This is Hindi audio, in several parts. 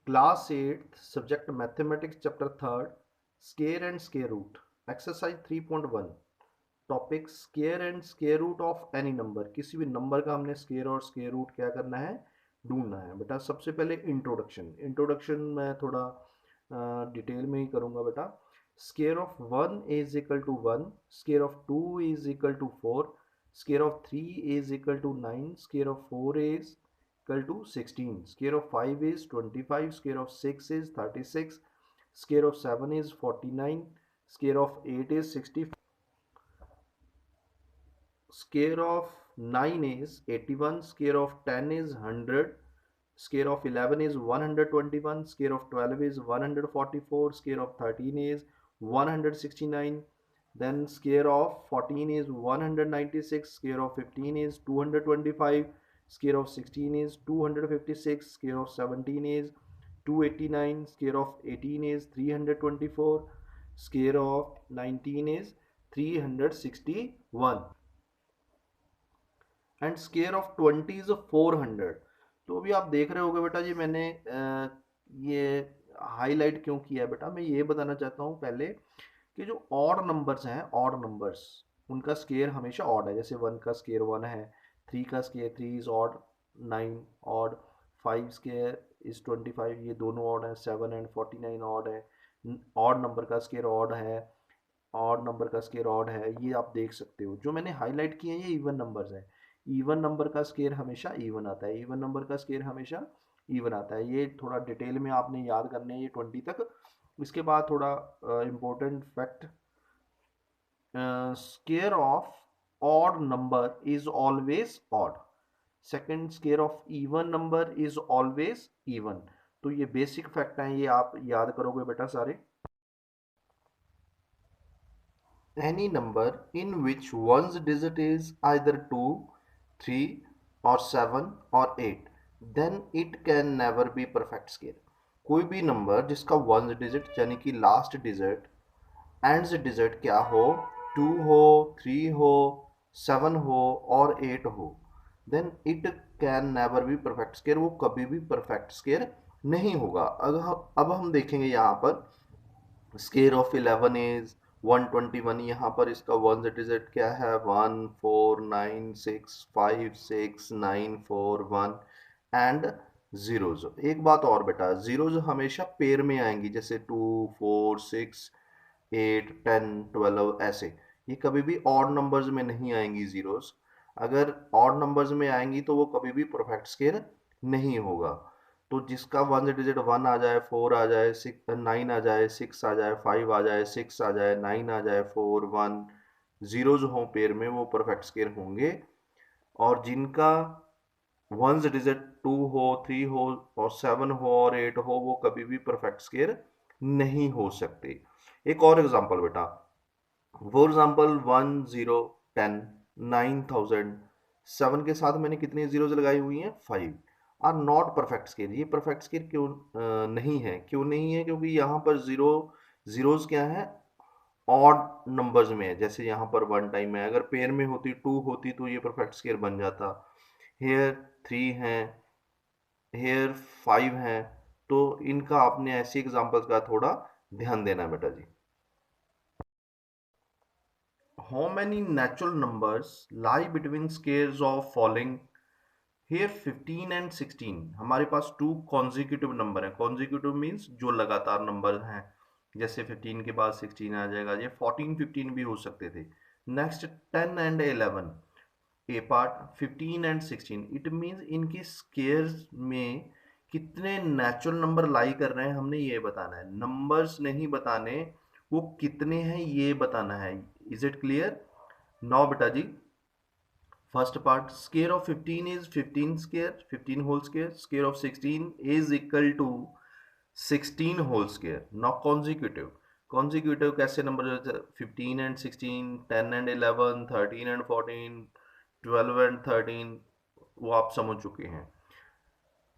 Class 8 subject mathematics chapter 3 square and square root exercise 3.1 topic square and square root of any number. किसी भी नंबर का हमने स्केयर और स्केयर रूट क्या करना है, ढूंढना है। बेटा सबसे पहले इंट्रोडक्शन मैं थोड़ा डिटेल में ही करूंगा। बेटा square of 1 is equal to 1, square of 2 is equal to 4, square of 3 is equal to 9, square of 4 is equal to 16, square of 5 is 25, square of 6 is 36, square of 7 is 49, square of 8 is 60, square of 9 is 81, square of 10 is 100, square of 11 is 121, square of 12 is 144, square of 13 is 169, then square of 14 is 196, square of 15 is 225, square of 16 is 256, square of 17 is 289, square of 18 is 324, square of 19 is 361 and square of 20 is 400। तो अभी आप देख रहे होगे बेटा जी, मैंने ये हाईलाइट क्यों किया है। बेटा मैं ये बताना चाहता हूँ पहले कि जो ऑड नंबर्स हैं, ऑड नंबर्स उनका स्केयर हमेशा ऑड है। जैसे 1 का स्केयर 1 है, 3 का square 3 is odd, 9 odd, 5 square is 25, ये दोनों ऑड है, 7 एंड 49 ऑड है। ऑड नंबर का स्केयर ऑड है, ऑड नंबर का स्केयर ऑड है, ये आप देख सकते हो। जो मैंने हाईलाइट किए हैं ये इवन नंबर्स हैं। इवन नंबर का स्केयर हमेशा इवन आता है, इवन नंबर का स्केयर हमेशा इवन आता है। ये थोड़ा डिटेल में आपने याद करने हैं ये 20 तक। इसके बाद थोड़ा important fact, square of odd number is always odd, second square of even number is always even. तो ये बेसिक फैक्ट हैं, ये आप याद करोगे बेटा सारे। any number in which one's digit is either 2, 3 or 7 or 8, then it can never be perfect square। कोई भी नंबर जिसका वन डिजिट यानी कि लास्ट डिजिट एंड डिजिट क्या हो, 2 हो, 3 हो, 7 हो और 8 हो, then it can never be perfect square. वो कभी भी परफेक्ट स्केयर नहीं होगा। अब हम देखेंगे यहाँ पर स्केयर ऑफ 11 इज 121। यहाँ पर इसका वन डिजिट क्या है, 149656941 एंड जीरोज। एक बात और बेटा, जीरोज हमेशा पेयर में आएंगी, जैसे 2 4 6 8 10 12 ऐसे। ये कभी भी ऑड नंबर्स में नहीं आएंगी जीरोस। अगर ऑड नंबर्स में आएंगी तो वो कभी भी परफेक्ट स्केयर नहीं होगा। तो जिसका वन डिजिट 1 आ जाए, 4 आ जाए, 9 आ जाए, 6 आ जाए, 5 आ जाए, 6 आ जाए, 9 आ जाए, 4 1 जीरोज हो पेयर में, वो परफेक्ट स्केयर होंगे। और जिनका वन डिजिट 2 हो, 3 हो और 7 हो और 8 हो, वो कभी भी परफेक्ट स्केयर नहीं हो सकते। एक और एग्जांपल बेटा, फॉर एग्जांपल 1010 9000, 7 के साथ मैंने कितनी जीरोज लगाई हुई हैं, 5 आर नॉट परफेक्ट स्केयर। ये परफेक्ट स्केयर क्यों नहीं है? क्यों नहीं है? क्योंकि यहाँ पर जीरोज क्या है, ऑड नंबर्स में है। जैसे यहाँ पर 1 टाइम है, अगर पेयर में होती, 2 होती तो ये परफेक्ट स्केयर बन जाता। हेयर 3 है, हेयर 5 है। तो इनका आपने ऐसे एग्जांपल्स का थोड़ा ध्यान देना बेटा जी। How many natural numbers lie between squares of following? Here 15 and 16, हमारे पास टू कॉन्जिक्यूटिव नंबर है। कॉन्जिक्यूटिव मीन्स जो लगातार नंबर हैं, जैसे 15 के बाद 16 आ जाएगा। ये 14 15 भी हो सकते थे। Next 10 and 11, A part 15 and 16, it means इनकी स्केयर्स में कितने नेचुरल नंबर लाई कर रहे हैं हमने ये बताना है। नंबर्स नहीं बताने, वो कितने हैं ये बताना है। Is it clear? नाउ बेटा जी, first part, square of 15 is 15 square, 15 whole square. Square of 16 is equal to 16 whole square. Now consecutive, consecutive कैसे number, 15 and 16, 10 and 11, 13 and 14, 12 and 13, वो आप समझ चुके हैं।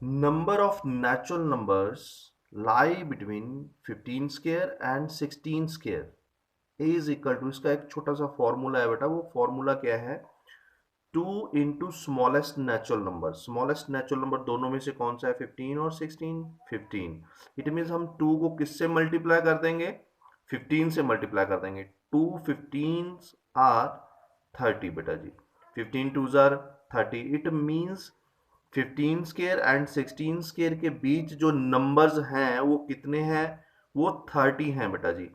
Number of natural numbers lie between 15 square and 16 square is equal to, इसका एक छोटा सा फॉर्मूला है बेटा। वो फॉर्मूला क्या है, 2 into smallest natural number. Smallest natural number दोनों में से कौन सा है, 15 और 16? 15। इट मीन्स हम 2 को किससे मल्टीप्लाई कर देंगे, 15 से मल्टीप्लाई कर देंगे। 2 15 आर 30 बेटा जी, 15 2 jar 30। It means 15 square and 16 square के बीच जो नंबर्स हैं वो कितने हैं, वो 30 हैं बेटा जी।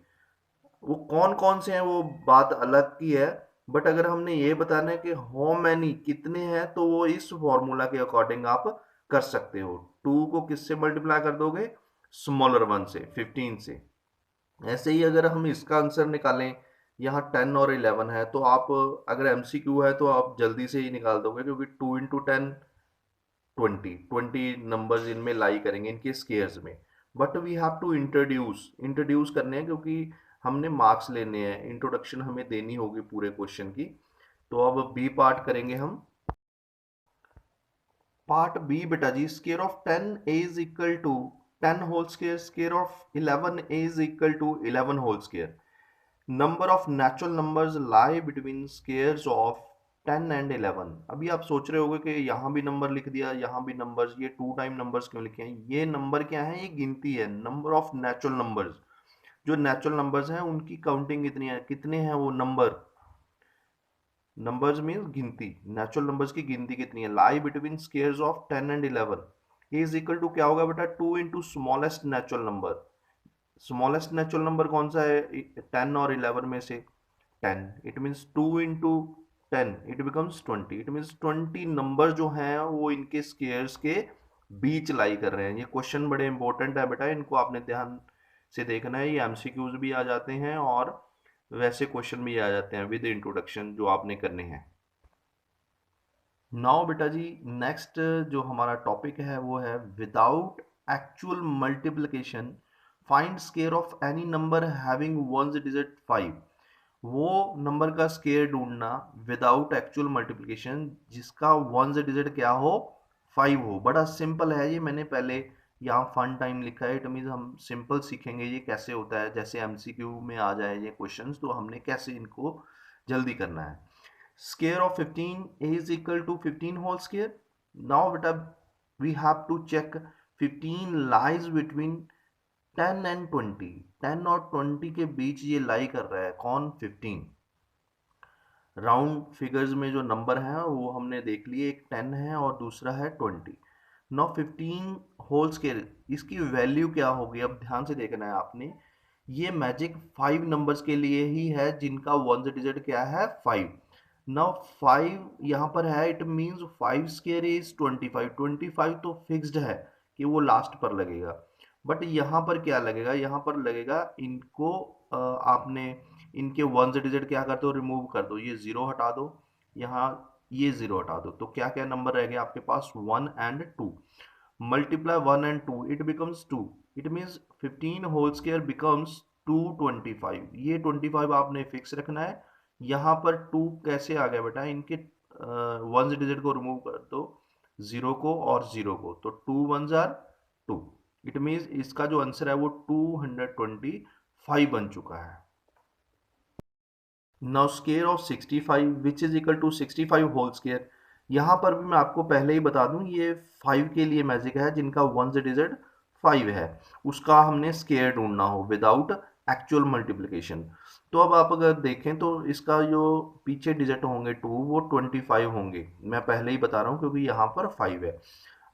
वो कौन कौन से हैं वो बात अलग की है, बट अगर हमने ये बताना है कि हाउ मैनी कितने हैं, तो वो इस फॉर्मूला के अकॉर्डिंग आप कर सकते हो। 2 को किससे मल्टीप्लाई कर दोगे, स्मॉलर वन से, 15 से। ऐसे ही अगर हम इसका आंसर निकालें, यहाँ 10 और 11 है, तो आप अगर एमसीक्यू है तो आप जल्दी से ही निकाल दोगे, क्योंकि 2 इंटू 10 20 नंबर्स इनमें लाई करेंगे इनके स्केयर्स में। But we have to introduce करने हैं, क्योंकि हमने मार्क्स लेने हैं, इंट्रोडक्शन हमें देनी होगी पूरे क्वेश्चन की। तो अब बी पार्ट करेंगे हम। पार्ट बी बेटा जी, square of 10 is equal to 10 whole square, square of 11 is equal to 11 whole square. Number of natural numbers lie between squares of 10 and 11। अभी आप सोच रहे होगे कि यहाँ भी नंबर लिख दिया, यहाँ भी नंबर्स, ये 2 टाइम नंबर्स क्यों लिखे हैं? ये नंबर क्या है, ये गिनती है, नंबर ऑफ नेचुरल नंबर्स। जो नेचुरल नंबर्स हैं उनकी काउंटिंग कितनी है, कितने हैं वो नंबर। नंबर्स मीन्स गिनती, नेचुरल नंबर्स की गिनती कितनी है, lie between squares of 10 and 11 is equal to क्या होगा बेटा, 2 into smallest natural number. Smallest natural number कौन सा है 10 और 11 में से, 10। It means 2 into 10 it becomes 20। It means 20 number जो हैं वो इनके स्केयर्स के बीच लाई कर रहे हैं। ये क्वेश्चन बड़े इंपॉर्टेंट है बेटा, इनको आपने ध्यान से देखना है। ये एमसीक्यूज भी आ जाते हैं और वैसे क्वेश्चन भी आ जाते हैं विद इंट्रोडक्शन जो आपने करने हैं। नाउ बेटा जी, नेक्स्ट जो हमारा टॉपिक है वो है without actual multiplication find square of any number having ones digit 5। वो नंबर का स्केयर ढूंढना विदाउट एक्चुअल मल्टीप्लिकेशन जिसका वंस डिजिट क्या हो, 5 हो। बड़ा सिंपल है ये, मैंने पहले यहाँ फन टाइम लिखा है। इट मीन्स हम सिंपल सीखेंगे ये कैसे होता है, जैसे एमसीक्यू में आ जाए ये क्वेश्चंस, तो हमने कैसे इनको जल्दी करना है। Square of 15 is equal to 15 whole square. Now beta we have to check 15 lies between 10 and 20। 10 और 20 के बीच ये लाई कर रहा है कौन, 15। राउंड फिगर्स में जो नंबर है वो हमने देख लिए, एक 10 है और दूसरा है 20। नाउ 15 होल स्केयर, इसकी वैल्यू क्या होगी, अब ध्यान से देखना है आपने। ये मैजिक 5 नंबर्स के लिए ही है जिनका वंस डिजिट क्या है, 5। नाउ 5 यहाँ पर है, इट मीन्स 5 स्केयर इज 25। 25 तो फिक्स्ड है कि वो लास्ट पर लगेगा, बट यहाँ पर क्या लगेगा, यहाँ पर लगेगा इनको आपने इनके वंस डिजिट क्या कर दो, रिमूव कर दो, ये 0 हटा दो, यहाँ ये 0 हटा दो, तो क्या क्या नंबर रह गया आपके पास, 1 and 2। Multiply 1 and 2 it becomes 2। It means 15 whole square becomes 225। ये 25 आपने फिक्स रखना है। यहाँ पर 2 कैसे आ गया बेटा, इनके वंस डिजिट को रिमूव कर दो, 0 को और 0 को, तो 2 1 जार 2। इट मीन्स इसका जो आंसर है वो 225 बन चुका है। Now square of 65 which is equal to 65 whole square. यहाँ पर भी मैं आपको पहले ही बता दूं, ये 5 के लिए मैजिक है जिनका वंस डिजिट 5 है, उसका हमने स्केयर ढूंढना हो विदाउट एक्चुअल मल्टीप्लिकेशन। तो अब आप अगर देखें तो इसका जो पीछे डिजिट होंगे 2 वो 25 होंगे, मैं पहले ही बता रहा हूँ क्योंकि यहाँ पर 5 है।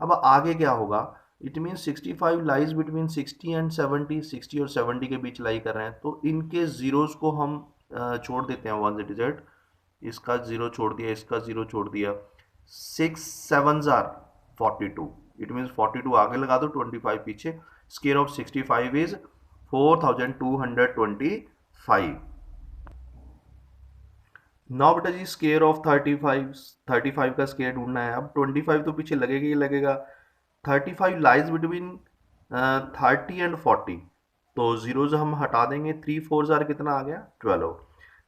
अब आगे क्या होगा, it mean 65 lies between 60 and 70। 60 और 70 के बीच लाई कर रहे हैं, तो इनके जीरोस को हम छोड़ देते हैं वन डिजिट। इसका 0 छोड़ दिया, इसका 0 छोड़ दिया, 6 7 जार 42। इट मीन्स 42 आगे लगा दो, 25 पीछे। Square of 65 is 4225। नाउ बेटा जी, स्केयर ऑफ 35 का स्केयर ढूंढना है। अब 25 तो पीछे लगेगा ही लगेगा। 35 लाइज बिटवीन 30 एंड 40, तो जीरोज हम हटा देंगे, 3 4 जार कितना आ गया, 12।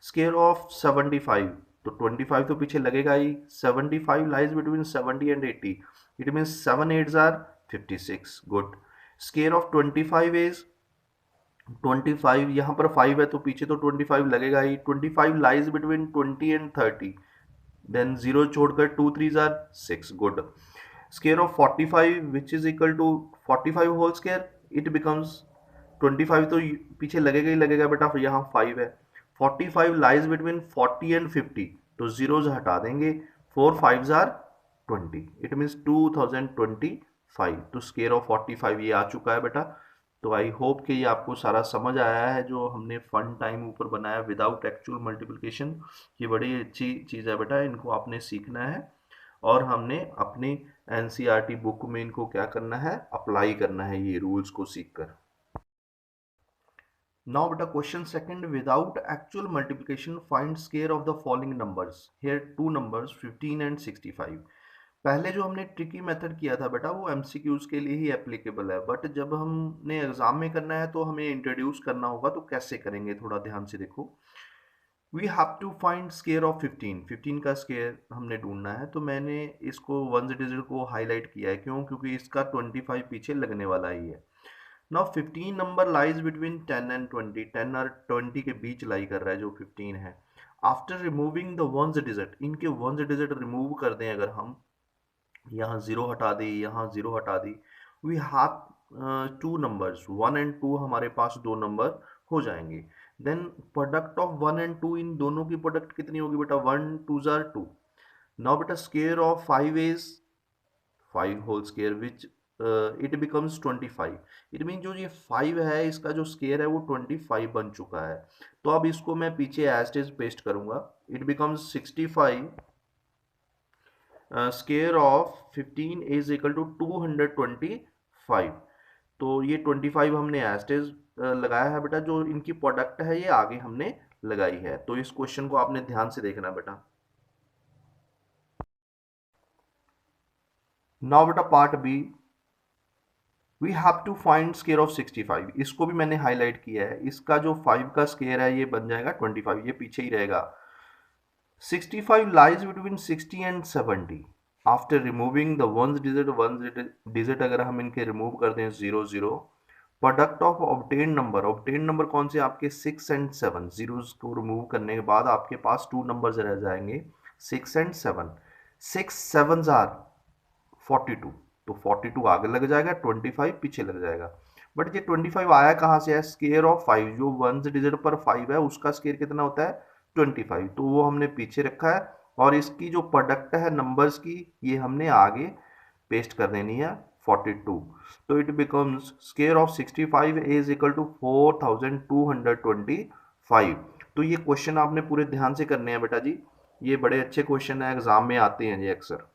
स्केयर ऑफ 75, तो 25 तो पीछे लगेगा ही। 75 lies between 70 and 80, it means 7 8 jar 56। Good. Square of 25 is 25, यहाँ पर 5 है तो पीछे तो 25 लगेगा ही। 25 लाइज बिटवीन 20 एंड 30, देन 0 छोड़कर 2 3 are 6, good. Square of 45 which is equal to 45 whole square, it becomes 25 तो पीछे लगेगा ही लगेगा बेटा, यहाँ 5 है। 45 लाइज बिटवीन 40 एंड 50, तो जीरोज हटा देंगे, 4 5s आर 20, इट मीन्स 2025। तो स्क्वायर ऑफ 45 ये आ चुका है बेटा। तो आई होप कि ये आपको सारा समझ आया है, जो हमने फन टाइम ऊपर बनाया विदाउट एक्चुअल मल्टीप्लिकेशन। ये बड़ी अच्छी चीज़ है बेटा, इनको आपने सीखना है और हमने अपनी एनसीईआरटी बुक में इनको क्या करना है, अप्लाई करना है ये रूल्स को सीखकर। Now beta question second, without actual multiplication find square of the following numbers. Here two numbers 15 and 65. पहले जो हमने ट्रिकी मेथड किया था बेटा वो एमसीक्यूज के लिए ही एप्लीकेबल है, बट जब हमने एग्जाम में करना है तो हमें इंट्रोड्यूस करना होगा, तो कैसे करेंगे थोड़ा ध्यान से देखो। We have to find square of 15, 15 का स्केयर हमने ढूंढना है। तो मैंने इसको वन डिजिट को हाईलाइट किया है, क्यों, क्योंकि इसका 25 पीछे लगने वाला ही है। Now 15 number lies between 10 and 20, 10 और 20 के बीच लाई कर रहा है जो 15 है। After removing the ones digit, इनके वंस डिजिट रिमूव कर दें अगर हम, यहाँ जीरो हटा दी, यहाँ जीरो हटा दी, we have two numbers 1 and 2, हमारे पास दो नंबर हो जाएंगे। देन प्रोडक्ट ऑफ 1 एंड 2, इन दोनों की प्रोडक्ट कितनी होगी बेटा, 1 2s आर 2। नाउ बेटा square of 5 is 5 whole square which it becomes 25। It mean जो ये 5 है इसका जो स्क्वायर है वो 25 बन चुका है। तो अब इसको मैं पीछे एज इट इज पेस्ट करूंगा, it becomes 65 square of 15 is equal to 225। तो ये 25 हमने एज इट इज लगाया है बेटा, जो इनकी प्रोडक्ट है ये आगे हमने लगाई है। तो इस क्वेश्चन को आपने ध्यान से देखना बेटा। नाउ बेटा part B, we have to find square of 65। इसको भी मैंने हाईलाइट किया है, इसका जो 5 का स्क्वायर है ये बन जाएगा 25, ये पीछे ही रहेगा। 65 lies between 60 and 70 after removing the ones digit अगर हम इनके रिमूव कर दें 0 0, प्रोडक्ट ऑफ ऑब्टेन नंबर कौन से आपके 6 एंड 7, जीरोस को रिमूव करने के बाद आपके पास टू नंबर्स रह जाएंगे 6 एंड 7, 6 7s आर 42, तो 42 आगे लग जाएगा, 25 पीछे लग जाएगा। बट ये 25 आया कहाँ से है, स्क्वायर ऑफ 5, जो वंस डिजिट पर 5 है उसका स्क्वायर कितना होता है 25, तो वो हमने पीछे रखा है, और इसकी जो प्रोडक्ट है नंबर्स की ये हमने आगे पेस्ट कर देनी है 42। तो it becomes square of 65 is equal to 4225। तो ये क्वेश्चन आपने पूरे ध्यान से करने हैं बेटा जी, ये बड़े अच्छे क्वेश्चन है, एग्जाम में आते हैं जी अक्सर।